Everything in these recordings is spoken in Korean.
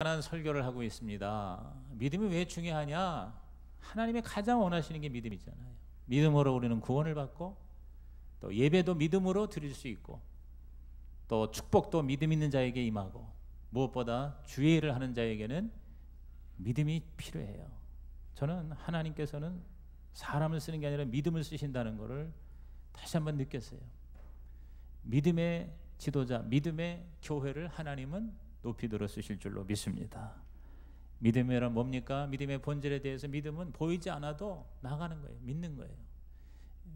하나는 설교를 하고 있습니다. 믿음이 왜 중요하냐? 하나님이 가장 원하시는 게 믿음이잖아요. 믿음으로 우리는 구원을 받고 또 예배도 믿음으로 드릴 수 있고 또 축복도 믿음 있는 자에게 임하고 무엇보다 주의 일을 하는 자에게는 믿음이 필요해요. 저는 하나님께서는 사람을 쓰는 게 아니라 믿음을 쓰신다는 것을 다시 한번 느꼈어요. 믿음의 지도자, 믿음의 교회를 하나님은 높이 들어 쓰실 줄로 믿습니다. 믿음이란 뭡니까? 믿음의 본질에 대해서 믿음은 보이지 않아도 나가는 거예요. 믿는 거예요.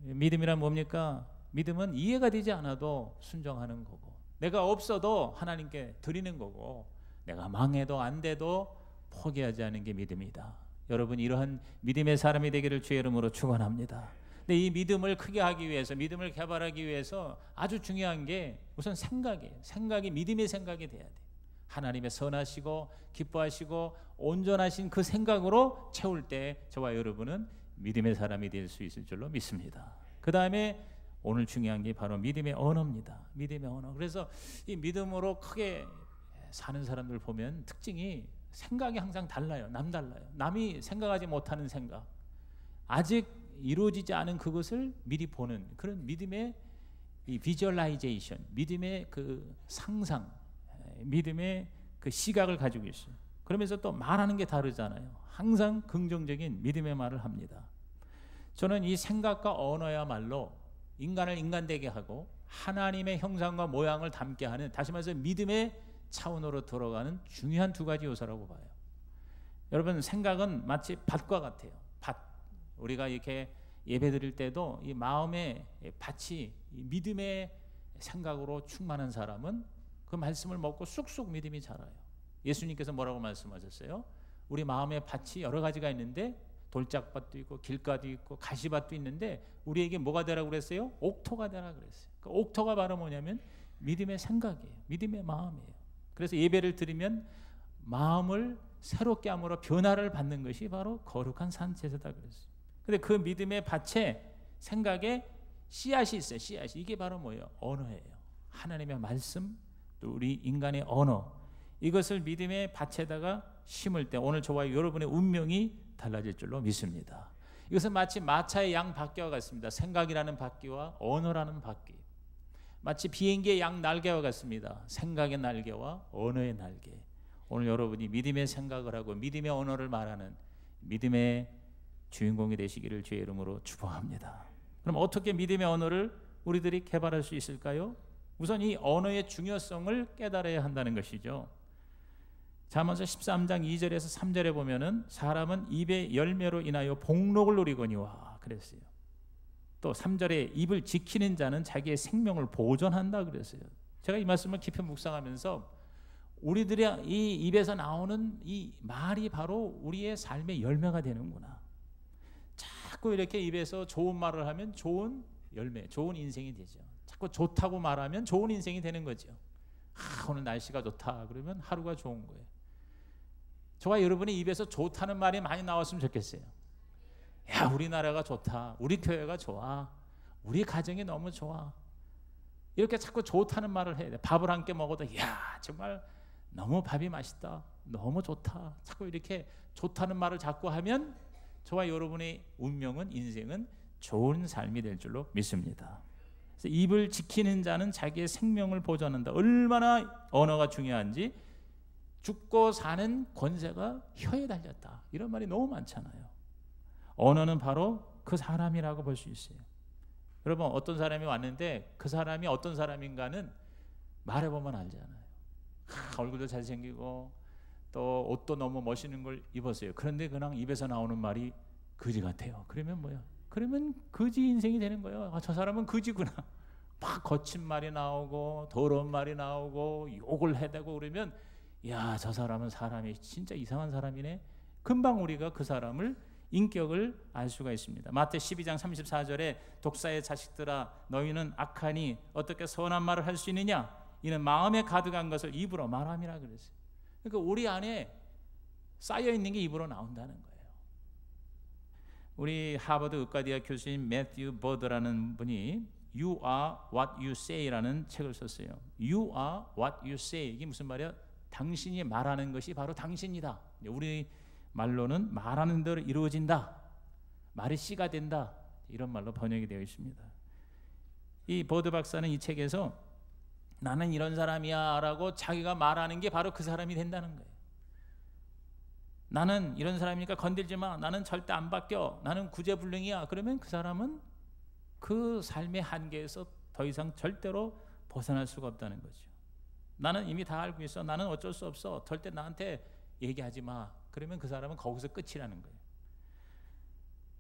믿음이란 뭡니까? 믿음은 이해가 되지 않아도 순종하는 거고 내가 없어도 하나님께 드리는 거고 내가 망해도 안 돼도 포기하지 않는 게 믿음이다. 여러분 이러한 믿음의 사람이 되기를 주의 이름으로 축원합니다. 근데 이 믿음을 크게 하기 위해서 믿음을 개발하기 위해서 아주 중요한 게 우선 생각이에요. 생각이 믿음의 생각이 돼야 돼요. 하나님의 선하시고 기뻐하시고 온전하신 그 생각으로 채울 때 저와 여러분은 믿음의 사람이 될 수 있을 줄로 믿습니다. 그 다음에 오늘 중요한 게 바로 믿음의 언어입니다. 믿음의 언어. 그래서 이 믿음으로 크게 사는 사람들 보면 특징이 생각이 항상 달라요. 남달라요. 남이 생각하지 못하는 생각, 아직 이루어지지 않은 그것을 미리 보는 그런 믿음의 이 비주얼라이제이션, 믿음의 그 상상, 믿음의 그 시각을 가지고 있어요. 그러면서 또 말하는 게 다르잖아요. 항상 긍정적인 믿음의 말을 합니다. 저는 이 생각과 언어야말로 인간을 인간되게 하고 하나님의 형상과 모양을 담게 하는, 다시 말해서 믿음의 차원으로 들어가는 중요한 두 가지 요소라고 봐요. 여러분 생각은 마치 밭과 같아요. 밭. 우리가 이렇게 예배 드릴 때도 이 마음의 밭이 믿음의 생각으로 충만한 사람은 그 말씀을 먹고 쑥쑥 믿음이 자라요. 예수님께서 뭐라고 말씀하셨어요? 우리 마음의 밭이 여러 가지가 있는데 돌짝밭도 있고 길가도 있고 가시밭도 있는데 우리에게 뭐가 되라고 그랬어요? 옥토가 되라고 그랬어요. 그 옥토가 바로 뭐냐면 믿음의 생각이에요. 믿음의 마음이에요. 그래서 예배를 드리면 마음을 새롭게 함으로 변화를 받는 것이 바로 거룩한 산제사다 그랬어요. 근데 그 믿음의 밭에 생각에 씨앗이 있어요. 씨앗이. 이게 바로 뭐예요? 언어예요. 하나님의 말씀, 또 우리 인간의 언어. 이것을 믿음의 밭에다가 심을 때 오늘 저와 여러분의 운명이 달라질 줄로 믿습니다. 이것은 마치 마차의 양 바퀴와 같습니다. 생각이라는 바퀴와 언어라는 바퀴. 마치 비행기의 양 날개와 같습니다. 생각의 날개와 언어의 날개. 오늘 여러분이 믿음의 생각을 하고 믿음의 언어를 말하는 믿음의 주인공이 되시기를 주의 이름으로 축복합니다. 그럼 어떻게 믿음의 언어를 우리들이 개발할 수 있을까요? 우선 이 언어의 중요성을 깨달아야 한다는 것이죠. 잠언서 13장 2절에서 3절에 보면은 사람은 입의 열매로 인하여 복록을 누리거니와 그랬어요. 또 3절에 입을 지키는 자는 자기의 생명을 보존한다 그랬어요. 제가 이 말씀을 깊이 묵상하면서 우리들의 이 입에서 나오는 이 말이 바로 우리의 삶의 열매가 되는구나. 자꾸 이렇게 입에서 좋은 말을 하면 좋은 열매, 좋은 인생이 되죠. 자꾸 좋다고 말하면 좋은 인생이 되는 거죠. 오늘 날씨가 좋다 그러면 하루가 좋은 거예요. 저와 여러분의 입에서 좋다는 말이 많이 나왔으면 좋겠어요. 야, 우리나라가 좋다. 우리 교회가 좋아. 우리 가정이 너무 좋아. 이렇게 자꾸 좋다는 말을 해야 돼. 밥을 함께 먹어도 야, 정말 너무 밥이 맛있다. 너무 좋다. 자꾸 이렇게 좋다는 말을 자꾸 하면 저와 여러분의 운명은, 인생은 좋은 삶이 될 줄로 믿습니다. 그래서 입을 지키는 자는 자기의 생명을 보존한다. 얼마나 언어가 중요한지. 죽고 사는 권세가 혀에 달렸다. 이런 말이 너무 많잖아요. 언어는 바로 그 사람이라고 볼 수 있어요. 여러분 어떤 사람이 왔는데 그 사람이 어떤 사람인가는 말해보면 알잖아요. 얼굴도 잘생기고 또 옷도 너무 멋있는 걸 입었어요. 그런데 그냥 입에서 나오는 말이 거지 같아요. 그러면 뭐야? 그러면 거지 인생이 되는 거예요. 아, 저 사람은 거지구나. 막 거친 말이 나오고 더러운 말이 나오고 욕을 해대고 그러면 야, 저 사람은 사람이 진짜 이상한 사람이네. 금방 우리가 그 사람을 인격을 알 수가 있습니다. 마태 12장 34절에 독사의 자식들아 너희는 악하니 어떻게 선한 말을 할 수 있느냐? 이는 마음에 가득한 것을 입으로 말함이라 그랬어요. 그러니까 우리 안에 쌓여 있는 게 입으로 나온다는 거예요. 우리 하버드 의과대학 교수인 매튜 버드라는 분이 You are what you say라는 책을 썼어요. You are what you say. 이게 무슨 말이야? 당신이 말하는 것이 바로 당신이다. 우리 말로는 말하는 대로 이루어진다. 말이 씨가 된다. 이런 말로 번역이 되어 있습니다. 이 버드 박사는 이 책에서 나는 이런 사람이야 라고 자기가 말하는 게 바로 그 사람이 된다는 거예요. 나는 이런 사람이니까 건들지 마. 나는 절대 안 바뀌어. 나는 구제불능이야. 그러면 그 사람은 그 삶의 한계에서 더 이상 절대로 벗어날 수가 없다는 거죠. 나는 이미 다 알고 있어. 나는 어쩔 수 없어. 절대 나한테 얘기하지 마. 그러면 그 사람은 거기서 끝이라는 거예요.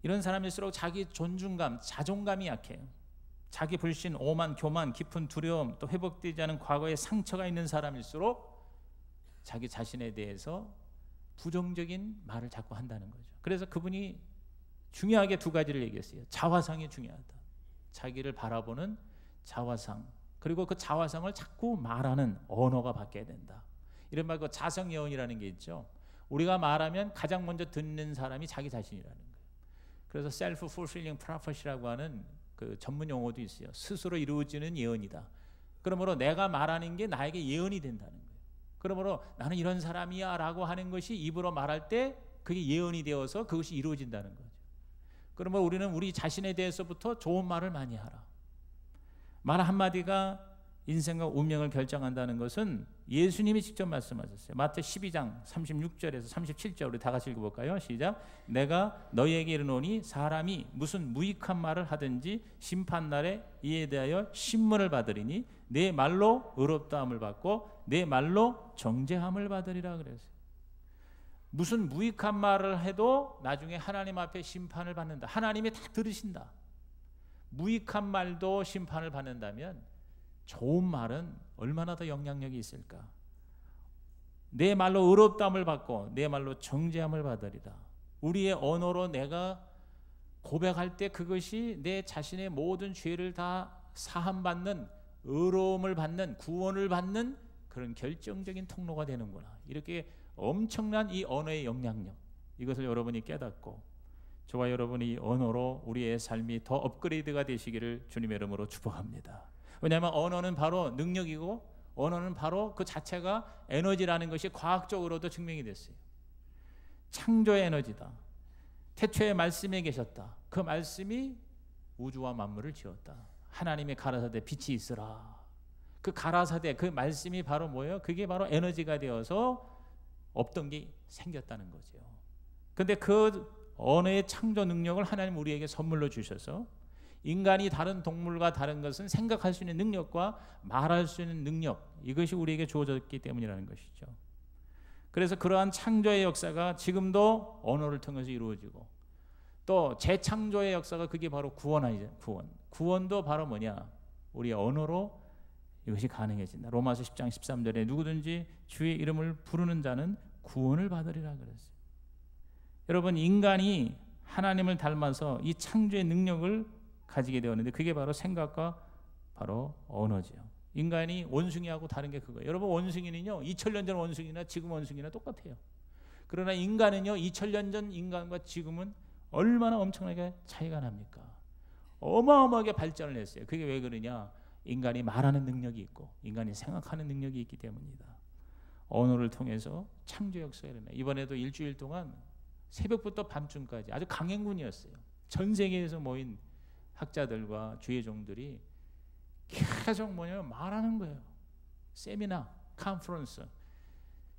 이런 사람일수록 자기 존중감, 자존감이 약해요. 자기 불신, 오만, 교만, 깊은 두려움, 또 회복되지 않은 과거의 상처가 있는 사람일수록 자기 자신에 대해서 부정적인 말을 자꾸 한다는 거죠. 그래서 그분이 중요하게 두 가지를 얘기했어요. 자화상이 중요하다. 자기를 바라보는 자화상, 그리고 그 자화상을 자꾸 말하는 언어가 바뀌어야 된다. 이른바 그 자성예언이라는 게 있죠. 우리가 말하면 가장 먼저 듣는 사람이 자기 자신이라는 거예요. 그래서 self fulfilling prophecy라고 하는 그 전문 용어도 있어요. 스스로 이루어지는 예언이다. 그러므로 내가 말하는 게 나에게 예언이 된다는 거예요. 그러므로 나는 이런 사람이야 라고 하는 것이 입으로 말할 때 그게 예언이 되어서 그것이 이루어진다는 거죠. 그러므로 우리는 우리 자신에 대해서부터 좋은 말을 많이 하라. 말 한마디가 인생과 운명을 결정한다는 것은 예수님이 직접 말씀하셨어요. 마태 12장 36절에서 37절 우리 다 같이 읽어볼까요? 시작. 내가 너희에게 이르노니 사람이 무슨 무익한 말을 하든지 심판날에 이에 대하여 신문을 받으리니 내 말로 의롭다함을 받고 내 말로 정죄함을 받으리라 그랬어요. 무슨 무익한 말을 해도 나중에 하나님 앞에 심판을 받는다. 하나님이 다 들으신다. 무익한 말도 심판을 받는다면 좋은 말은 얼마나 더 영향력이 있을까? 내 말로 의롭다함을 받고 내 말로 정죄함을 받으리다. 우리의 언어로 내가 고백할 때 그것이 내 자신의 모든 죄를 다 사함받는, 의로움을 받는, 구원을 받는 그런 결정적인 통로가 되는구나. 이렇게 엄청난 이 언어의 영향력, 이것을 여러분이 깨닫고 저와 여러분이 이 언어로 우리의 삶이 더 업그레이드가 되시기를 주님의 이름으로 축복합니다. 왜냐하면 언어는 바로 능력이고 언어는 바로 그 자체가 에너지라는 것이 과학적으로도 증명이 됐어요. 창조의 에너지다. 태초에 말씀에 계셨다. 그 말씀이 우주와 만물을 지었다. 하나님의 가라사대 빛이 있으라. 그 가라사대, 그 말씀이 바로 뭐예요? 그게 바로 에너지가 되어서 없던 게 생겼다는 거죠. 그런데 그 언어의 창조 능력을 하나님 우리에게 선물로 주셔서 인간이 다른 동물과 다른 것은 생각할 수 있는 능력과 말할 수 있는 능력, 이것이 우리에게 주어졌기 때문이라는 것이죠. 그래서 그러한 창조의 역사가 지금도 언어를 통해서 이루어지고 또 재창조의 역사가 그게 바로 구원이죠. 구원도 바로 뭐냐? 우리의 언어로 이것이 가능해진다. 로마서 10장 13절에 누구든지 주의 이름을 부르는 자는 구원을 받으리라 그랬어요. 여러분, 인간이 하나님을 닮아서 이 창조의 능력을 가지게 되었는데 그게 바로 생각과 바로 언어죠. 인간이 원숭이하고 다른 게 그거예요. 여러분, 원숭이는요 2000년 전 원숭이나 지금 원숭이나 똑같아요. 그러나 인간은요 2000년 전 인간과 지금은 얼마나 엄청나게 차이가 납니까? 어마어마하게 발전을 했어요. 그게 왜 그러냐? 인간이 말하는 능력이 있고 인간이 생각하는 능력이 있기 때문이다. 언어를 통해서 창조 역사가 일어나요. 이번에도 일주일 동안 새벽부터 밤중까지 아주 강행군이었어요. 전 세계에서 모인 학자들과 주의 종들이 계속 뭐냐면 말하는 거예요. 세미나, 컨퍼런스,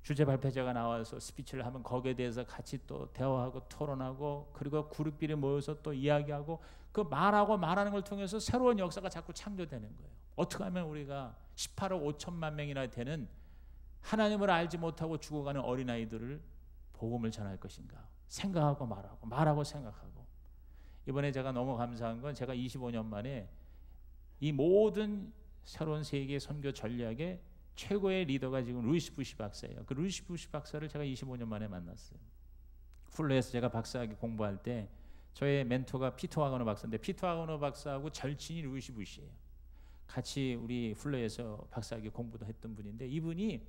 주제 발표자가 나와서 스피치를 하면 거기에 대해서 같이 또 대화하고 토론하고 그리고 그룹끼리 모여서 또 이야기하고 그 말하고 말하는 걸 통해서 새로운 역사가 자꾸 창조되는 거예요. 어떻게 하면 우리가 18억 5천만 명이나 되는 하나님을 알지 못하고 죽어가는 어린아이들을 복음을 전할 것인가? 생각하고 말하고 생각하고. 이번에 제가 너무 감사한 건 제가 25년 만에 이 모든 새로운 세계 선교 전략의 최고의 리더가 지금 루이스 부시 박사예요. 그 루이스 부시 박사를 제가 25년 만에 만났어요. 풀로에서 제가 박사학위 공부할 때 저의 멘토가 피터 하거너 박사인데 피터 하거너 박사하고 절친이 루이스 부시예요. 같이 우리 풀로에서 박사학위 공부도 했던 분인데 이분이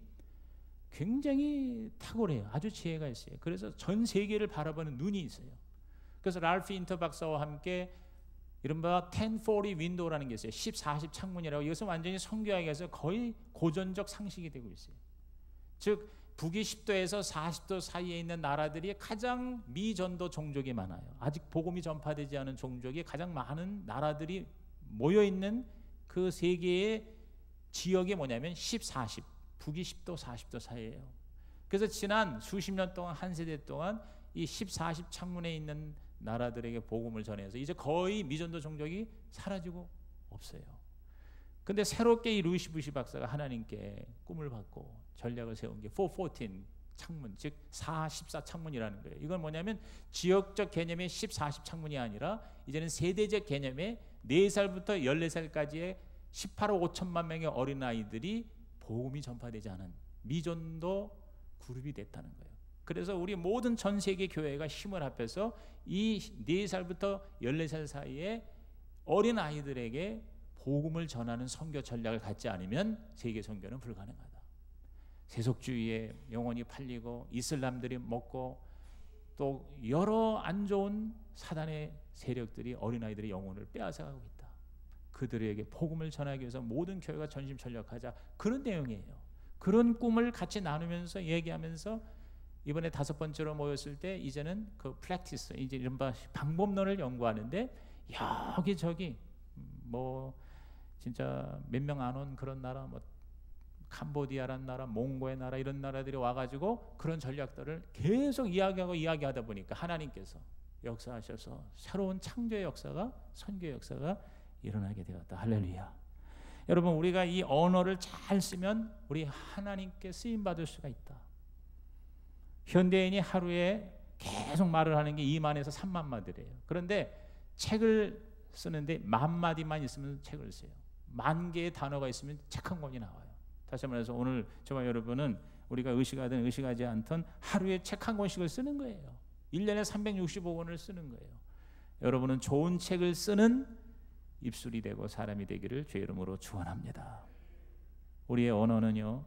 굉장히 탁월해요. 아주 지혜가 있어요. 그래서 전 세계를 바라보는 눈이 있어요. 그래서 랄프 인터 박사와 함께 이른바 1040 윈도우라는 게 있어요. 10, 40 창문이라고. 이것은 완전히 성교학에서 거의 고전적 상식이 되고 있어요. 즉 북위 10도에서 40도 사이에 있는 나라들이 가장 미전도 종족이 많아요. 아직 복음이 전파되지 않은 종족이 가장 많은 나라들이 모여 있는 그 세계의 지역이 뭐냐면 10, 40, 북위 10도, 40도 사이예요. 그래서 지난 수십 년 동안 한 세대 동안 이 10, 40 창문에 있는 나라들에게 복음을 전해서 이제 거의 미전도 종족이 사라지고 없어요. 근데 새롭게 이 루이스 부시 박사가 하나님께 꿈을 받고 전략을 세운 게 414 창문, 즉 414 창문이라는 거예요. 이건 뭐냐면 지역적 개념의 10, 40 창문이 아니라 이제는 세대적 개념의 4살부터 14살까지의 18억 5천만 명의 어린아이들이 복음이 전파되지 않은 미전도 그룹이 됐다는 거예요. 그래서 우리 모든 전 세계 교회가 힘을 합해서 이 4살부터 14살 사이에 어린아이들에게 복음을 전하는 선교 전략을 갖지 않으면 세계 선교는 불가능하다. 세속주의에 영혼이 팔리고 이슬람들이 먹고 또 여러 안 좋은 사단의 세력들이 어린아이들의 영혼을 빼앗아가고 있다. 그들에게 복음을 전하기 위해서 모든 교회가 전심전력하자, 그런 내용이에요. 그런 꿈을 같이 나누면서 얘기하면서 이번에 5번째로 모였을 때 이제는 그 프랙티스, 이제 이른바 방법론을 연구하는데 여기저기 뭐 진짜 몇 명 안 온 그런 나라, 뭐 캄보디아란 나라, 몽고의 나라, 이런 나라들이 와가지고 그런 전략들을 계속 이야기하다 보니까 하나님께서 역사하셔서 새로운 창조의 역사가, 선교의 역사가 일어나게 되었다. 할렐루야. 여러분, 우리가 이 언어를 잘 쓰면 우리 하나님께 쓰임 받을 수가 있다. 현대인이 하루에 계속 말을 하는 게 2만에서 3만 마디래요. 그런데 책을 쓰는데 10,000마디만 있으면 책을 써요. 10,000개의 단어가 있으면 책 한 권이 나와요. 다시 말해서 오늘 저와 여러분은 우리가 의식하든 의식하지 않든 하루에 책 한 권씩을 쓰는 거예요. 1년에 365권을 쓰는 거예요. 여러분은 좋은 책을 쓰는 입술이 되고 사람이 되기를 주의 이름으로 축원합니다. 우리의 언어는요,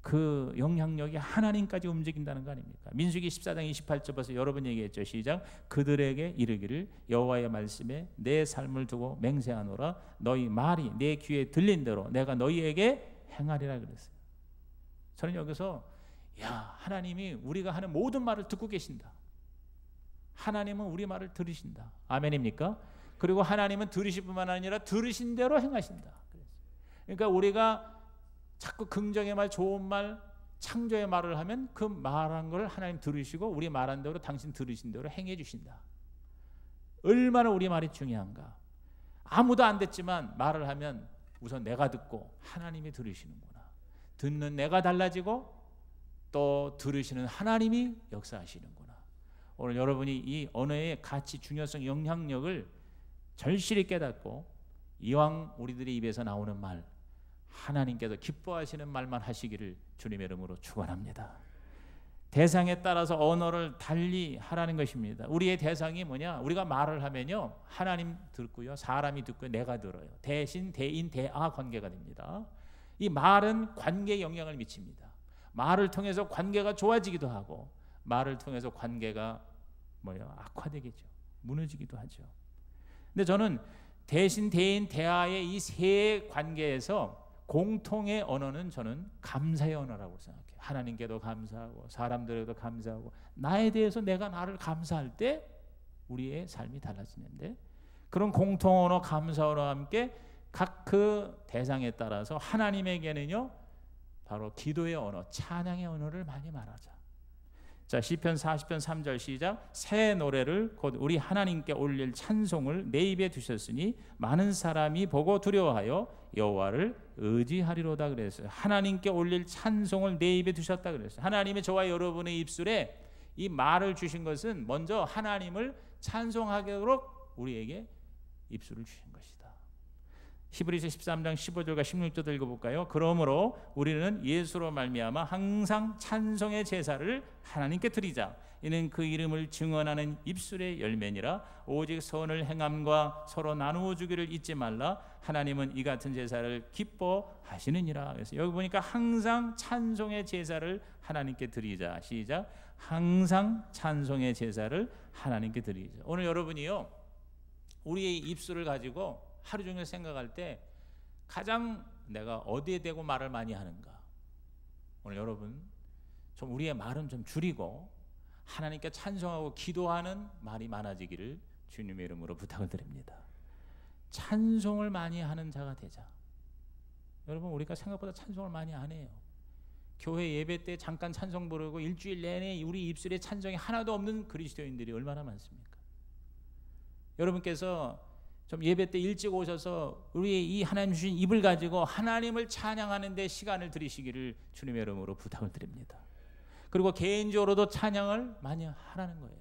그 영향력이 하나님까지 움직인다는 거 아닙니까? 민수기 14장 28절 벌써 여러 번 얘기했죠. 시작. 그들에게 이르기를 여호와의 말씀에 내 삶을 두고 맹세하노라. 너희 말이 내 귀에 들린 대로 내가 너희에게 행하리라 그랬어요. 저는 여기서 하나님이 우리가 하는 모든 말을 듣고 계신다. 하나님은 우리 말을 들으신다. 아멘입니까? 그리고 하나님은 들으실 뿐만 아니라 들으신 대로 행하신다. 그러니까 우리가 자꾸 긍정의 말, 좋은 말, 창조의 말을 하면 그 말한 걸 하나님 들으시고 우리 말한 대로 당신 들으신 대로 행해 주신다. 얼마나 우리 말이 중요한가. 아무도 안 됐지만 말을 하면 우선 내가 듣고 하나님이 들으시는구나. 듣는 내가 달라지고 또 들으시는 하나님이 역사하시는구나. 오늘 여러분이 이 언어의 가치, 중요성, 영향력을 절실히 깨닫고 이왕 우리들의 입에서 나오는 말, 하나님께서 기뻐하시는 말만 하시기를 주님의 이름으로 축원합니다. 대상에 따라서 언어를 달리 하라는 것입니다. 우리의 대상이 뭐냐? 우리가 말을 하면요, 하나님 듣고요, 사람이 듣고요, 내가 들어요. 대신, 대인, 대아 관계가 됩니다. 이 말은 관계에 영향을 미칩니다. 말을 통해서 관계가 좋아지기도 하고 말을 통해서 관계가 악화되겠죠. 무너지기도 하죠. 근데 저는 대신, 대인, 대아의 이 세 관계에서 공통의 언어는 저는 감사의 언어라고 생각해요. 하나님께도 감사하고 사람들에게도 감사하고 나에 대해서 내가 나를 감사할 때 우리의 삶이 달라지는데, 그런 공통 언어, 감사 언어와 함께 각 그 대상에 따라서 하나님에게는요 바로 기도의 언어, 찬양의 언어를 많이 말하자. 자, 시편 40편 3절 시작. 새 노래를 곧 우리 하나님께 올릴 찬송을 내 입에 두셨으니 많은 사람이 보고 두려워하여 여호와를 의지하리로다 그랬어요. 하나님께 올릴 찬송을 내 입에 두셨다 그랬어요. 하나님의 저와 여러분의 입술에 이 말을 주신 것은 먼저 하나님을 찬송하도록 우리에게 입술을 주신 것이다. 히브리서 13장 15절과 16절 읽어볼까요? 그러므로 우리는 예수로 말미암아 항상 찬송의 제사를 하나님께 드리자. 이는 그 이름을 증언하는 입술의 열매니라. 오직 선을 행함과 서로 나누어 주기를 잊지 말라. 하나님은 이 같은 제사를 기뻐하시느니라. 그래서 여기 보니까 항상 찬송의 제사를 하나님께 드리자. 시작. 항상 찬송의 제사를 하나님께 드리자. 오늘 여러분이요, 우리의 입술을 가지고 하루 종일 생각할 때 가장 내가 어디에 대고 말을 많이 하는가? 오늘 여러분 좀 우리의 말은 좀 줄이고 하나님께 찬송하고 기도하는 말이 많아지기를 주님의 이름으로 부탁을 드립니다. 찬송을 많이 하는 자가 되자. 여러분 우리가 생각보다 찬송을 많이 안 해요. 교회 예배 때 잠깐 찬송 부르고 일주일 내내 우리 입술에 찬송이 하나도 없는 그리스도인들이 얼마나 많습니까? 여러분께서 좀 예배 때 일찍 오셔서 우리의 이 하나님 주신 입을 가지고 하나님을 찬양하는 데 시간을 들이시기를 주님의 이름으로 부탁을 드립니다. 그리고 개인적으로도 찬양을 많이 하라는 거예요.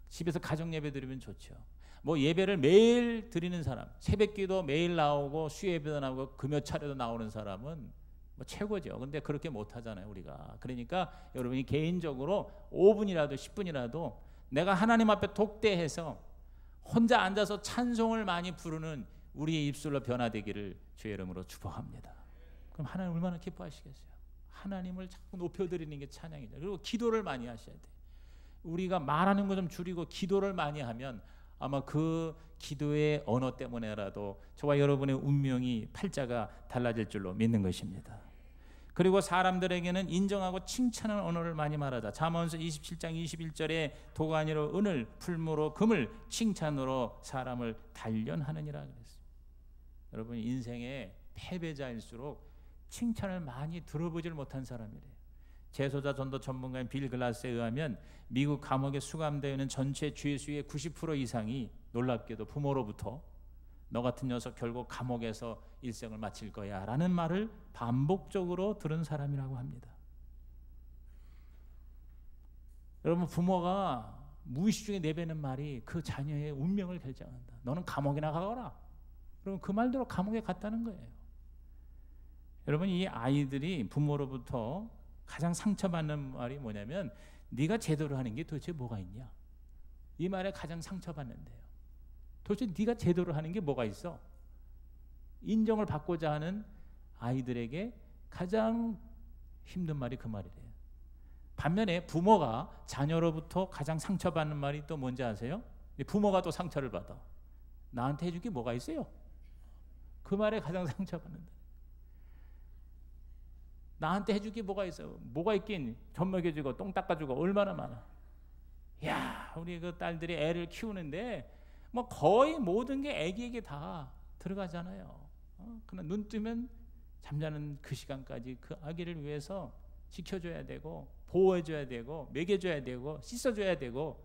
집에서 가정 예배 드리면 좋죠. 뭐 예배를 매일 드리는 사람, 새벽기도 매일 나오고 수요예배도 나오고 금요 차례도 나오는 사람은 뭐 최고죠. 근데 그렇게 못 하잖아요, 우리가. 그러니까 여러분이 개인적으로 5분이라도 10분이라도 내가 하나님 앞에 독대해서 혼자 앉아서 찬송을 많이 부르는 우리의 입술로 변화되기를 주의 이름으로 축복합니다. 그럼 하나님 얼마나 기뻐하시겠어요? 하나님을 자꾸 높여드리는 게 찬양이죠. 그리고 기도를 많이 하셔야 돼요. 우리가 말하는 거 좀 줄이고 기도를 많이 하면 아마 그 기도의 언어 때문에라도 저와 여러분의 운명이 팔자가 달라질 줄로 믿는 것입니다. 그리고 사람들에게는 인정하고 칭찬하는 언어를 많이 말하자. 잠언서 27장 21절에 도가니로 은을, 풀무로 금을, 칭찬으로 사람을 단련하느니라 그랬어요. 여러분 인생의 패배자일수록 칭찬을 많이 들어보질 못한 사람이래요. 재소자 전도 전문가인 빌 글라스에 의하면 미국 감옥에 수감되어 있는 전체 죄수의 90% 이상이 놀랍게도 부모로부터 너 같은 녀석 결국 감옥에서 일생을 마칠 거야 라는 말을 반복적으로 들은 사람이라고 합니다. 여러분 부모가 무의식 중에 내뱉는 말이 그 자녀의 운명을 결정한다. 너는 감옥이나 가거라. 그러면 그 말대로 감옥에 갔다는 거예요. 여러분 이 아이들이 부모로부터 가장 상처받는 말이 뭐냐면 네가 제대로 하는 게 도대체 뭐가 있냐. 이 말에 가장 상처받는데요. 도대체 네가 제대로 하는 게 뭐가 있어? 인정을 받고자 하는 아이들에게 가장 힘든 말이 그 말이래요. 반면에 부모가 자녀로부터 가장 상처받는 말이 또 뭔지 아세요? 부모가 또 상처를 받아. 나한테 해줄 게 뭐가 있어요? 그 말에 가장 상처받는다. 나한테 해줄 게 뭐가 있어? 뭐가 있긴 젖 먹여주고 똥 닦아주고 얼마나 많아. 야, 우리 그 딸들이 애를 키우는데 뭐 거의 모든 게 애기에게 다 들어가잖아요. 그러나 눈 뜨면 잠자는 그 시간까지 그 아기를 위해서 지켜줘야 되고 보호해줘야 되고 먹여줘야 되고 씻어줘야 되고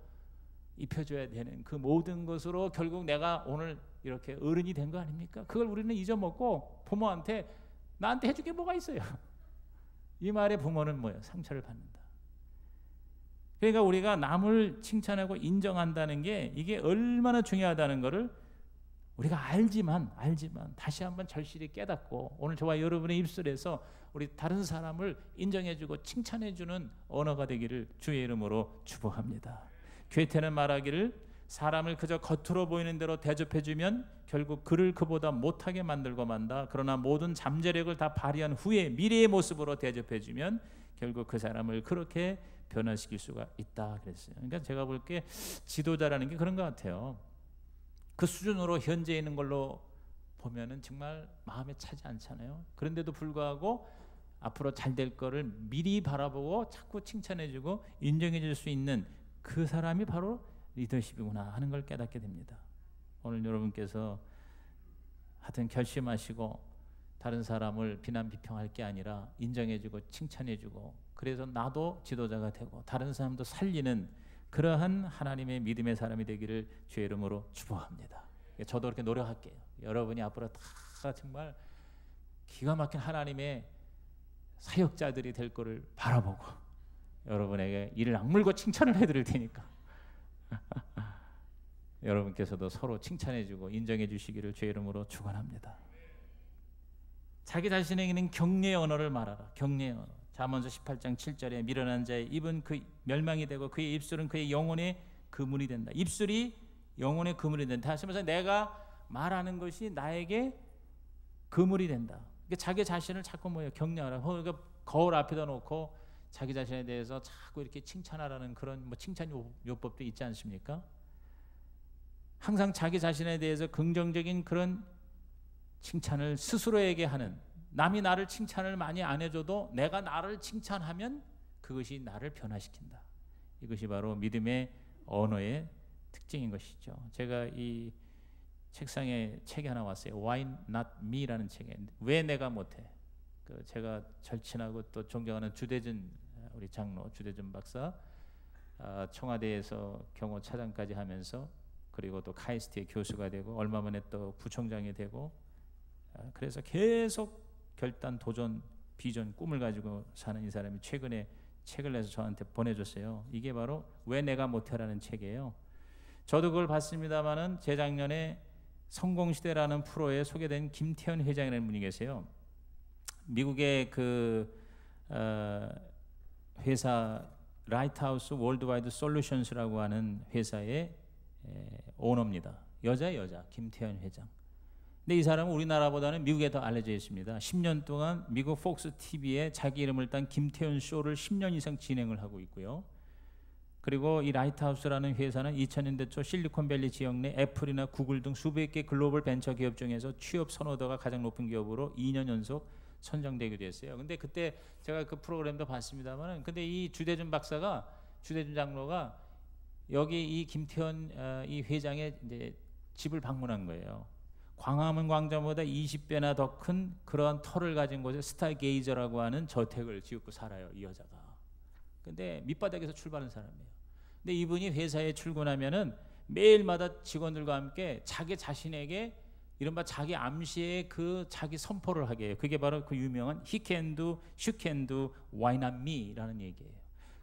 입혀줘야 되는 그 모든 것으로 결국 내가 오늘 이렇게 어른이 된 거 아닙니까? 그걸 우리는 잊어먹고 부모한테 나한테 해줄 게 뭐가 있어요? 이 말에 부모는 뭐예요? 상처를 받는다. 그러니까 우리가 남을 칭찬하고 인정한다는 게 이게 얼마나 중요하다는 것을 우리가 알지만 다시 한번 절실히 깨닫고 오늘 저와 여러분의 입술에서 우리 다른 사람을 인정해주고 칭찬해주는 언어가 되기를 주의 이름으로 축복합니다. 괴테는 말하기를 사람을 그저 겉으로 보이는 대로 대접해주면 결국 그를 그보다 못하게 만들고 만다. 그러나 모든 잠재력을 다 발휘한 후에 미래의 모습으로 대접해주면 결국 그 사람을 그렇게 변화시킬 수가 있다 그랬어요. 그러니까 제가 볼 게 지도자라는 게 그런 것 같아요. 그 수준으로 현재 있는 걸로 보면은 정말 마음에 차지 않잖아요. 그런데도 불구하고 앞으로 잘 될 거를 미리 바라보고 자꾸 칭찬해주고 인정해줄 수 있는 그 사람이 바로 리더십이구나 하는 걸 깨닫게 됩니다. 오늘 여러분께서 하여튼 결심하시고 다른 사람을 비난 비평할 게 아니라 인정해주고 칭찬해주고 그래서 나도 지도자가 되고 다른 사람도 살리는 그러한 하나님의 믿음의 사람이 되기를 주의 이름으로 축복합니다. 저도 그렇게 노력할게요. 여러분이 앞으로 다 정말 기가 막힌 하나님의 사역자들이 될 거를 바라보고 여러분에게 이를 악물고 칭찬을 해드릴 테니까 여러분께서도 서로 칭찬해주고 인정해주시기를 주의 이름으로 축원합니다. 자기 자신에게는 격려의 언어를 말하라. 격려의 언어. 잠언서 18장 7절에 미련한 자의 입은 그 멸망이 되고 그의 입술은 그의 영혼의 그물이 된다. 입술이 영혼의 그물이 된다. 다시 말해서 내가 말하는 것이 나에게 그물이 된다. 그러니까 자기 자신을 자꾸 뭐예요? 격려하라. 그러니까 거울 앞에다 놓고 자기 자신에 대해서 자꾸 이렇게 칭찬하라는 그런 뭐 칭찬 요법도 있지 않습니까? 항상 자기 자신에 대해서 긍정적인 그런 칭찬을 스스로에게 하는 남이 나를 칭찬을 많이 안 해줘도 내가 나를 칭찬하면 그것이 나를 변화시킨다. 이것이 바로 믿음의 언어의 특징인 것이죠. 제가 이 책상에 책이 하나 왔어요. Why Not Me라는 책에 왜 내가 못해. 제가 절친하고 또 존경하는 주대준 우리 장로 주대준 박사, 청와대에서 경호 차장까지 하면서 그리고 또 카이스트의 교수가 되고 얼마 만에 또 부총장이 되고, 그래서 계속 결단, 도전, 비전, 꿈을 가지고 사는 이 사람이 최근에 책을 내서 저한테 보내줬어요. 이게 바로 왜 내가 못해라는 책이에요. 저도 그걸 봤습니다마는 재작년에 성공시대라는 프로에 소개된 김태현 회장이라는 분이 계세요. 미국의 그 회사 라이트하우스 월드와이드 솔루션스라고 하는 회사의 오너입니다. 여자 김태현 회장. 근데 이 사람은 우리나라보다는 미국에 더 알려져 있습니다. 10년 동안 미국 폭스 TV에 자기 이름을 딴 김태현 쇼를 10년 이상 진행을 하고 있고요. 그리고 이 라이트하우스라는 회사는 2000년대 초 실리콘밸리 지역 내 애플이나 구글 등 수백 개 글로벌 벤처 기업 중에서 취업 선호도가 가장 높은 기업으로 2년 연속 선정되기도 했어요. 근데 그때 제가 그 프로그램도 봤습니다만은, 근데 이 주대준 장로가 여기 이 김태현 이 회장의 이제 집을 방문한 거예요. 광화문 광장보다 20배나 더 큰 그런 터를 가진 곳에 스타게이저라고 하는 저택을 지었고 살아요, 이 여자가. 근데 밑바닥에서 출발한 사람이에요. 근데 이분이 회사에 출근하면은 매일마다 직원들과 함께 자기 자신에게 이른바 자기 암시의 그 자기 선포를 하게 해요. 그게 바로 그 유명한 He can do, she can do, why not me?라는 얘기예요.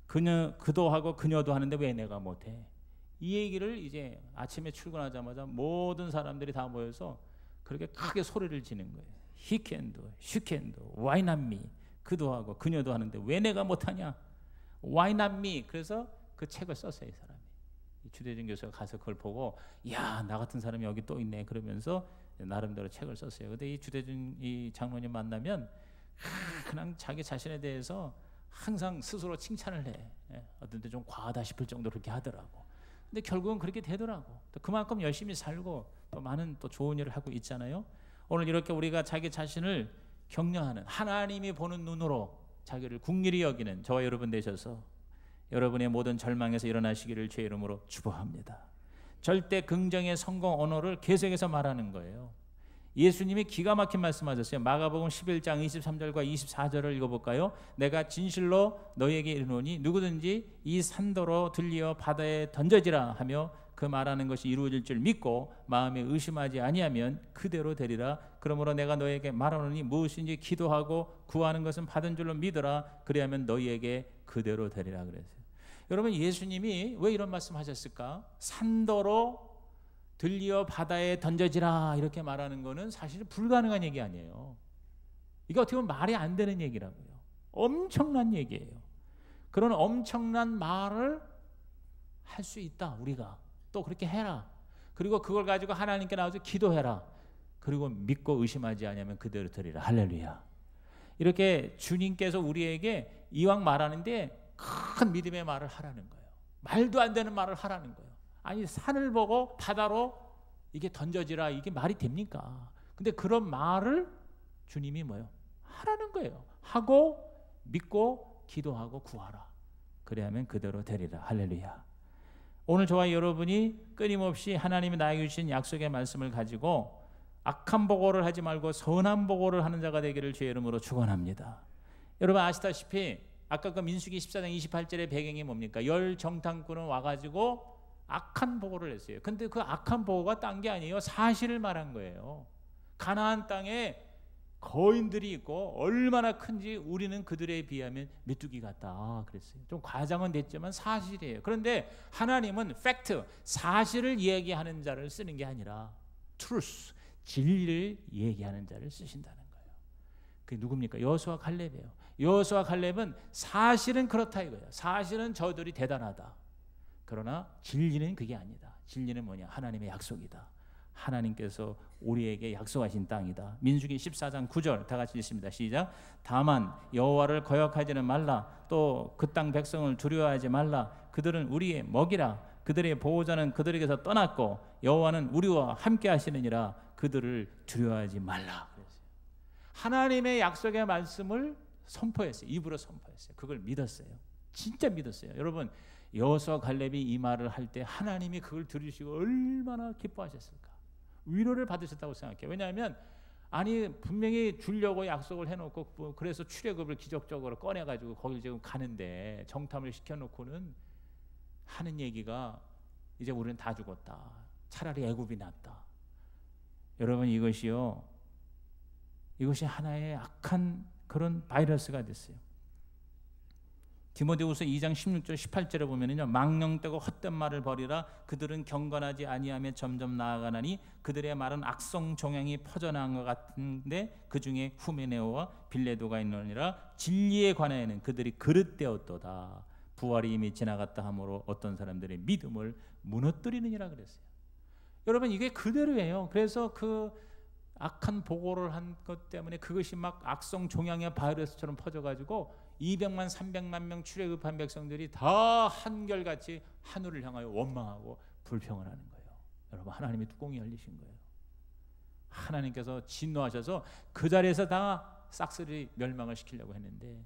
그도 하고 그녀도 하는데 왜 내가 못해? 이 얘기를 이제 아침에 출근하자마자 모든 사람들이 다 모여서 그렇게 크게 소리를 지는 거예요. He can do, she can do, why not me? 그도 하고 그녀도 하는데 왜 내가 못하냐? Why not me? 그래서 그 책을 썼어요, 이 사람이. 주대준 교수가 가서 그걸 보고, 야, 나 같은 사람이 여기 또 있네 그러면서 나름대로 책을 썼어요. 근데 이 주대준 이 장로님 만나면 그냥 자기 자신에 대해서 항상 스스로 칭찬을 해. 어떤 때 좀 과하다 싶을 정도로 그렇게 하더라고. 근데 결국은 그렇게 되더라고. 또 그만큼 열심히 살고 또 많은 또 좋은 일을 하고 있잖아요. 오늘 이렇게 우리가 자기 자신을 격려하는, 하나님이 보는 눈으로 자기를 긍휼히 여기는 저와 여러분 되셔서 여러분의 모든 절망에서 일어나시기를 주의 이름으로 축복합니다. 절대 긍정의 성공 언어를 계속해서 말하는 거예요. 예수님이 기가 막힌 말씀하셨어요. 마가복음 11장 23절과 24절을 읽어볼까요? 내가 진실로 너희에게 이르노니 누구든지 이 산더러 들리어 바다에 던져지라 하며 그 말하는 것이 이루어질 줄 믿고 마음에 의심하지 아니하면 그대로 되리라. 그러므로 내가 너희에게 말하노니 무엇인지 기도하고 구하는 것은 받은 줄로 믿으라. 그리하면 너희에게 그대로 되리라 그랬어요. 여러분, 예수님이 왜 이런 말씀하셨을까? 산더러 들리어 바다에 던져지라 이렇게 말하는 것은 사실 불가능한 얘기 아니에요. 이게 어떻게 보면 말이 안 되는 얘기라고요. 엄청난 얘기예요. 그런 엄청난 말을 할 수 있다. 우리가 또 그렇게 해라. 그리고 그걸 가지고 하나님께 나와서 기도해라. 그리고 믿고 의심하지 않으면 그대로 되리라. 할렐루야. 이렇게 주님께서 우리에게 이왕 말하는데 큰 믿음의 말을 하라는 거예요. 말도 안 되는 말을 하라는 거예요. 아니, 산을 보고 바다로 이게 던져지라, 이게 말이 됩니까? 근데 그런 말을 주님이 뭐요? 하라는 거예요. 하고 믿고 기도하고 구하라. 그래야면 그대로 되리라. 할렐루야. 오늘 저와 여러분이 끊임없이 하나님이 나에게 주신 약속의 말씀을 가지고 악한 보고를 하지 말고 선한 보고를 하는 자가 되기를 주의 이름으로 축원합니다. 여러분 아시다시피 아까 그 민수기 14장 28절의 배경이 뭡니까? 열 정탐꾼은 와가지고 악한 보고를 했어요. 근데 그 악한 보고가 딴 게 아니에요. 사실을 말한 거예요. 가나안 땅에 거인들이 있고 얼마나 큰지 우리는 그들에 비하면 메뚜기 같다 그랬어요. 좀 과장은 됐지만 사실이에요. 그런데 하나님은 팩트, 사실을 얘기하는 자를 쓰는 게 아니라 truth, 진리를 얘기하는 자를 쓰신다는 거예요. 그게 누굽니까? 여호수아 갈렙이에요. 여호수아 갈렙은 사실은 그렇다 이거예요. 사실은 저들이 대단하다. 그러나 진리는 그게 아니다. 진리는 뭐냐? 하나님의 약속이다. 하나님께서 우리에게 약속하신 땅이다. 민수기 14장 9절 다 같이 읽습니다. 시작. 다만 여호와를 거역하지는 말라. 또 그 땅 백성을 두려워하지 말라. 그들은 우리의 먹이라. 그들의 보호자는 그들에게서 떠났고 여호와는 우리와 함께 하시느니라. 그들을 두려워하지 말라. 하나님의 약속의 말씀을 선포했어요. 입으로 선포했어요. 그걸 믿었어요. 진짜 믿었어요. 여러분, 여호수아 갈렙이 이 말을 할 때 하나님이 그걸 들으시고 얼마나 기뻐하셨을까. 위로를 받으셨다고 생각해요. 왜냐하면 아니 분명히 주려고 약속을 해놓고 그래서 출애굽을 기적적으로 꺼내가지고 거길 지금 가는데 정탐을 시켜놓고는 하는 얘기가 이제 우리는 다 죽었다. 차라리 애굽이 낫다. 여러분, 이것이 하나의 악한 그런 바이러스가 됐어요. 디모데후서 2장 16절 18절에 보면은요, 망령되고 헛된 말을 버리라. 그들은 경건하지 아니하며 점점 나아가나니 그들의 말은 악성 종양이 퍼져나간 것 같은데 그 중에 후메네오와 빌레도가 있느니라. 진리에 관하여는 그들이 그릇되었도다. 부활이 이미 지나갔다 하므로 어떤 사람들의 믿음을 무너뜨리느니라 그랬어요. 여러분, 이게 그대로예요. 그래서 그 악한 보고를 한 것 때문에 그것이 막 악성 종양의 바이러스처럼 퍼져가지고 200만 300만 명 출애굽한 백성들이 다 한결같이 하늘을 향하여 원망하고 불평을 하는 거예요. 여러분, 하나님의 뚜껑이 열리신 거예요. 하나님께서 진노하셔서 그 자리에서 다 싹쓸이 멸망을 시키려고 했는데,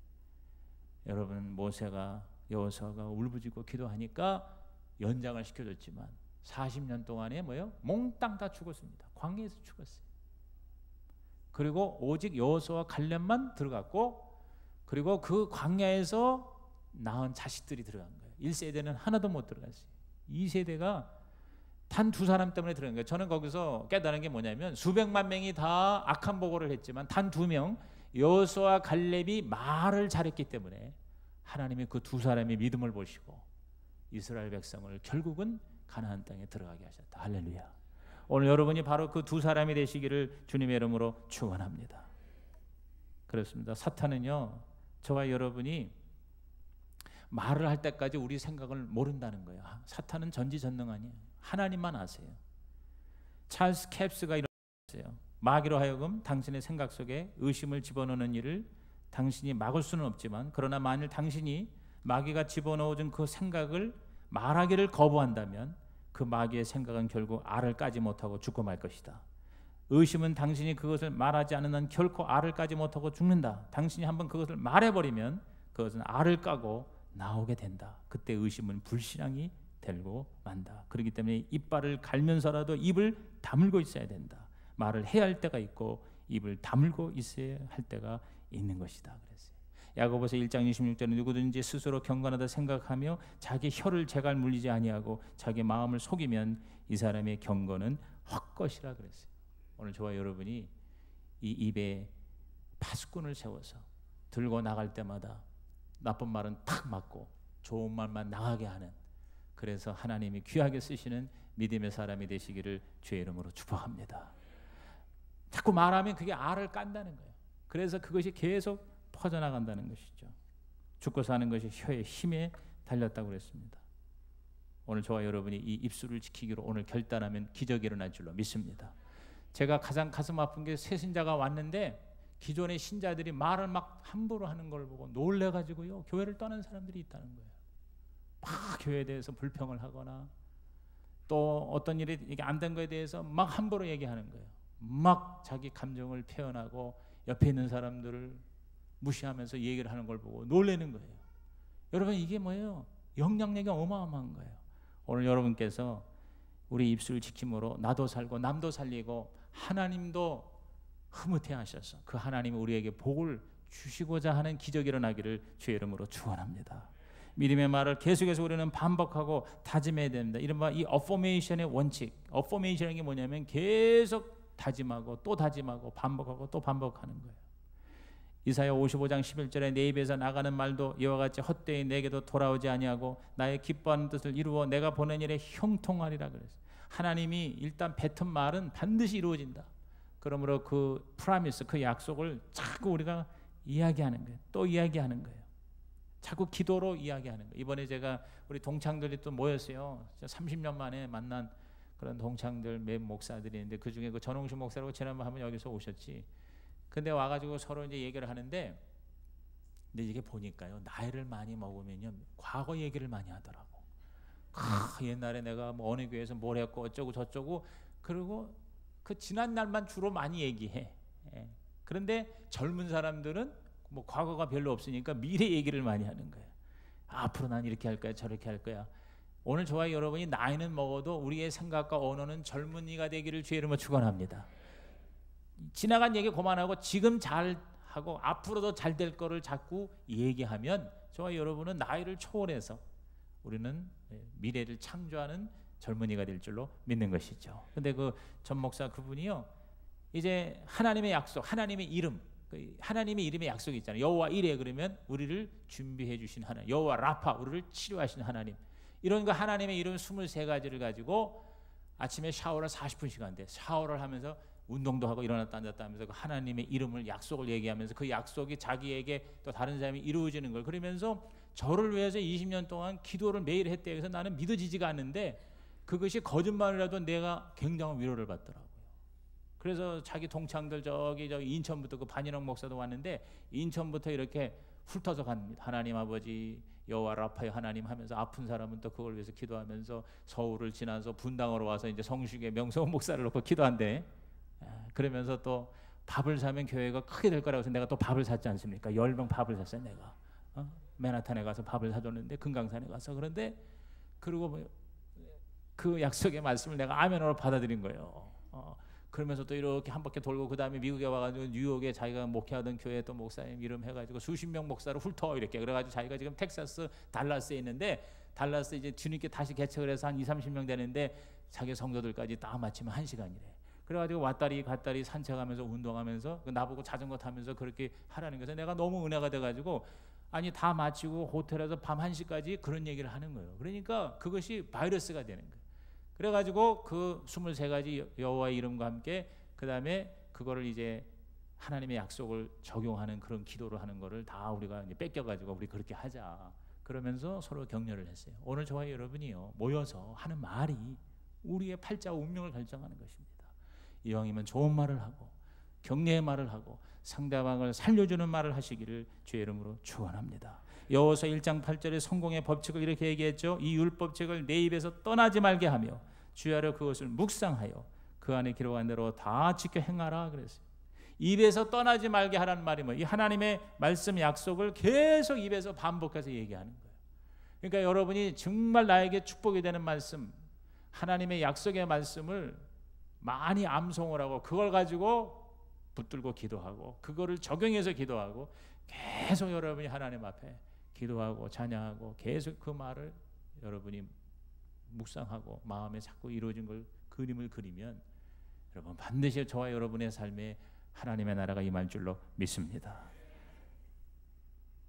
여러분, 모세가 여호수아가 울부짖고 기도하니까 연장을 시켜줬지만 40년 동안에 몽땅 다 죽었습니다. 광야에서 죽었어요. 그리고 오직 여호수아 갈렙만 들어갔고, 그리고 그 광야에서 낳은 자식들이 들어간 거예요. 1세대는 하나도 못 들어갔어요. 2세대가 단 2사람 때문에 들어간 거예요. 저는 거기서 깨달은 게 뭐냐면, 수백만 명이 다 악한 보고를 했지만 단 2명 여호수아 갈렙이 말을 잘했기 때문에 하나님이 그 2사람의 믿음을 보시고 이스라엘 백성을 결국은 가나안 땅에 들어가게 하셨다. 할렐루야. 오늘 여러분이 바로 그 2사람이 되시기를 주님의 이름으로 축원합니다. 그렇습니다. 사탄은요, 저와 여러분이 말을 할 때까지 우리 생각을 모른다는 거예요. 사탄은 전지전능 아니에요. 하나님만 아세요. 찰스 캡스가 이런 말을 했어요. 마귀로 하여금 당신의 생각 속에 의심을 집어넣는 일을 당신이 막을 수는 없지만, 그러나 만일 당신이 마귀가 집어넣어준 그 생각을 말하기를 거부한다면 그 마귀의 생각은 결국 알을 까지 못하고 죽고 말 것이다. 의심은 당신이 그것을 말하지 않는 한 결코 알을 까지 못하고 죽는다. 당신이 한번 그것을 말해버리면 그것은 알을 까고 나오게 된다. 그때 의심은 불신앙이 되고 만다. 그렇기 때문에 이빨을 갈면서라도 입을 다물고 있어야 된다. 말을 해야 할 때가 있고 입을 다물고 있어야 할 때가 있는 것이다. 그랬어요. 야고보서 1장 26절에 누구든지 스스로 경건하다 생각하며 자기 혀를 재갈 물리지 아니하고 자기 마음을 속이면 이 사람의 경건은 헛것이라 그랬어요. 오늘 저와 여러분이 이 입에 파수꾼을 세워서 들고 나갈 때마다 나쁜 말은 탁 맞고 좋은 말만 나가게 하는, 그래서 하나님이 귀하게 쓰시는 믿음의 사람이 되시기를 주의 이름으로 축복합니다. 자꾸 말하면 그게 알을 깐다는 거예요. 그래서 그것이 계속 퍼져나간다는 것이죠. 죽고 사는 것이 혀의 힘에 달렸다고 그랬습니다. 오늘 저와 여러분이 이 입술을 지키기로 오늘 결단하면 기적이 일어날 줄로 믿습니다. 제가 가장 가슴 아픈 게 새신자가 왔는데 기존의 신자들이 말을 막 함부로 하는 걸 보고 놀래가지고요, 교회를 떠난 사람들이 있다는 거예요. 막 교회에 대해서 불평을 하거나 또 어떤 일이 이게 안 된 거에 대해서 막 함부로 얘기하는 거예요. 막 자기 감정을 표현하고 옆에 있는 사람들을 무시하면서 얘기를 하는 걸 보고 놀라는 거예요. 여러분, 이게 뭐예요? 영향력이 어마어마한 거예요. 오늘 여러분께서 우리 입술 지킴으로 나도 살고 남도 살리고 하나님도 흐뭇해 하셔서 그 하나님이 우리에게 복을 주시고자 하는 기적이 일어나기를 주의 이름으로 축원합니다. 믿음의 말을 계속해서 우리는 반복하고 다짐해야 됩니다. 이른바 이 어포메이션의 원칙, 어포메이션이 게 뭐냐면 계속 다짐하고 또 다짐하고 반복하고 또 반복하는 거예요. 이사야 55장 11절에 내 입에서 나가는 말도 이와 같이 헛되이 내게도 돌아오지 아니하고 나의 기뻐하는 뜻을 이루어 내가 보낸 일에 형통하리라 그랬어요. 하나님이 일단 뱉은 말은 반드시 이루어진다. 그러므로 그 프라미스, 그 약속을 자꾸 우리가 이야기하는 거예요. 또 이야기하는 거예요. 자꾸 기도로 이야기하는 거예요. 이번에 제가 우리 동창들이 또 모였어요. 30년 만에 만난 그런 동창들 몇 목사들이 있는데 그 중에 그 전홍식 목사라고 지난번 한번 여기서 오셨지. 근데 와가지고 서로 이제 얘기를 하는데, 근데 이게 보니까요, 나이를 많이 먹으면요 과거 얘기를 많이 하더라고. 옛날에 내가 뭐 어느 교회에서 뭘 했고 어쩌고 저쩌고, 그리고 그 지난 날만 주로 많이 얘기해. 그런데 젊은 사람들은 뭐 과거가 별로 없으니까 미래 얘기를 많이 하는 거예요. 앞으로 난 이렇게 할 거야, 저렇게 할 거야. 오늘 저와 여러분이 나이는 먹어도 우리의 생각과 언어는 젊은이가 되기를 주의 이름으로 축원합니다. 지나간 얘기 그만하고 지금 잘 하고 앞으로도 잘 될 거를 자꾸 얘기하면 저와 여러분은 나이를 초월해서 우리는 미래를 창조하는 젊은이가 될 줄로 믿는 것이죠. 근데 그 전 목사 그분이요, 이제 하나님의 약속, 하나님의 이름, 하나님의 이름의 약속이 있잖아요. 여호와 이레 그러면 우리를 준비해 주신 하나님, 여호와 라파 우리를 치료하신 하나님, 이런 거 하나님의 이름 23가지를 가지고 아침에 샤워를 40분씩 한대. 샤워를 하면서 운동도 하고 일어났다 앉았다 하면서 그 하나님의 이름을 약속을 얘기하면서 그 약속이 자기에게 또 다른 사람이 이루어지는 걸, 그러면서 저를 위해서 20년 동안 기도를 매일 했대요. 그래서 나는 믿어지지가 않는데 그것이 거짓말이라도 내가 굉장한 위로를 받더라고요. 그래서 자기 동창들 저 인천부터 그 반인홍 목사도 왔는데 인천부터 이렇게 훑어서 갑니다. 하나님 아버지 여호와 라파의 하나님 하면서 아픈 사람은 또 그걸 위해서 기도하면서 서울을 지나서 분당으로 와서 이제 성식의 명성훈 목사를 놓고 기도한대. 그러면서 또 밥을 사면 교회가 크게 될 거라고 해서 내가 또 밥을 샀지 않습니까? 10병 밥을 샀어요 내가. 맨하탄에 가서 밥을 사줬는데, 금강산에 가서. 그런데 그리고 그 약속의 말씀을 내가 아멘으로 받아들인 거예요. 그러면서 또 이렇게 한 바퀴 돌고 그 다음에 미국에 와가지고 뉴욕에 자기가 목회하던 교회 또 목사님 이름 해가지고 수십 명 목사를 훑어 이렇게 그래가지고 자기가 지금 텍사스 달라스에 있는데, 달라스 이제 뒤늦게 다시 개척을 해서 한 20-30명 되는데 자기 성도들까지 다 마치면 1시간이래. 그래가지고 왔다리 갔다리 산책하면서 운동하면서 나보고 자전거 타면서 그렇게 하라는 것에 내가 너무 은혜가 돼가지고, 아니 다 마치고 호텔에서 밤 1시까지 그런 얘기를 하는 거예요. 그러니까 그것이 바이러스가 되는 거예요. 그래가지고 그 23가지 여호와의 이름과 함께 그 다음에 그거를 이제 하나님의 약속을 적용하는 그런 기도를 하는 거를 다 우리가 이제 뺏겨가지고 우리 그렇게 하자 그러면서 서로 격려를 했어요. 오늘 저와 여러분이요 모여서 하는 말이 우리의 팔자 운명을 결정하는 것입니다. 이왕이면 좋은 말을 하고 격려의 말을 하고 상대방을 살려주는 말을 하시기를 주의 이름으로 축원합니다. 여호수아 1장 8절에 성공의 법칙을 이렇게 얘기했죠. 이 율법책을 내 입에서 떠나지 말게 하며 주야로 그것을 묵상하여 그 안에 기록한 대로 다 지켜 행하라 그랬어요. 입에서 떠나지 말게 하라는 말이 이 하나님의 말씀 약속을 계속 입에서 반복해서 얘기하는 거예요. 그러니까 여러분이 정말 나에게 축복이 되는 말씀, 하나님의 약속의 말씀을 많이 암송을 하고 그걸 가지고 붙들고 기도하고 그거를 적용해서 기도하고 계속 여러분이 하나님 앞에 기도하고 찬양하고 계속 그 말을 여러분이 묵상하고 마음에 자꾸 이루어진 걸 그림을 그리면 여러분 반드시 저와 여러분의 삶에 하나님의 나라가 임할 줄로 믿습니다.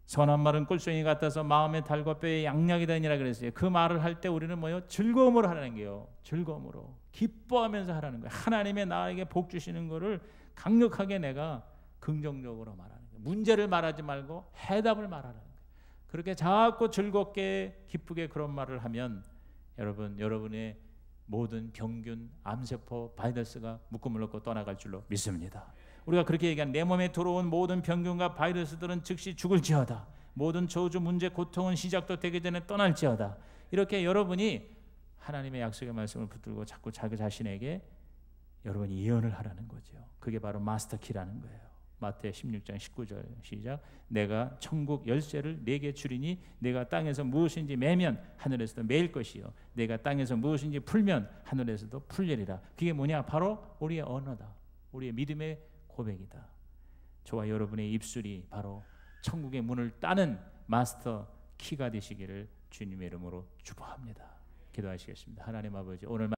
선한 말은 꿀송이 같아서 마음의 달과 뼈의 양약이 되니라 그랬어요. 그 말을 할 때 우리는 뭐요? 즐거움으로 하라는 게요. 즐거움으로 기뻐하면서 하라는 거예요. 하나님의 나에게 복 주시는 거를 강력하게 내가 긍정적으로 말하는 거예요. 문제를 말하지 말고 해답을 말하는 거예요. 그렇게 자꾸 즐겁게 기쁘게 그런 말을 하면 여러분의 모든 병균, 암세포, 바이러스가 묶음을 놓고 떠나갈 줄로 믿습니다. 우리가 그렇게 얘기한 내 몸에 들어온 모든 병균과 바이러스들은 즉시 죽을지어다. 모든 저주, 문제, 고통은 시작도 되기 전에 떠날지어다. 이렇게 여러분이 하나님의 약속의 말씀을 붙들고 자꾸 자기 자신에게 여러분이 예언을 하라는 거죠. 그게 바로 마스터키라는 거예요. 마태 16장 19절 시작. 내가 천국 열쇠를 네게 주리니 내가 땅에서 무엇인지 매면 하늘에서도 매일 것이요 내가 땅에서 무엇인지 풀면 하늘에서도 풀리리라. 그게 뭐냐? 바로 우리의 언어다. 우리의 믿음의 고백이다. 저와 여러분의 입술이 바로 천국의 문을 따는 마스터 키가 되시기를 주님의 이름으로 축복합니다. 기도하시겠습니다. 하나님 아버지, 오늘